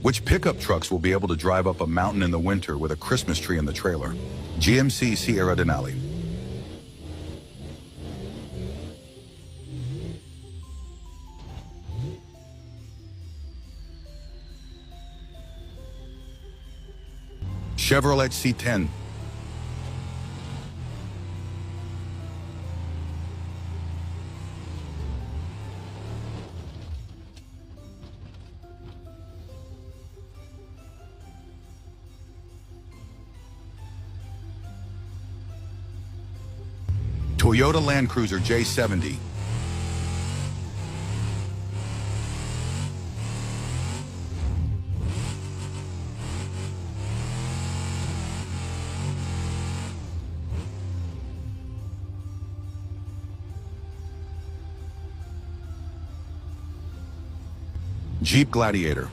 Which pickup trucks will be able to drive up a mountain in the winter with a Christmas tree in the trailer? GMC Sierra Denali, Chevrolet C10, Toyota Land Cruiser J70, Jeep Gladiator,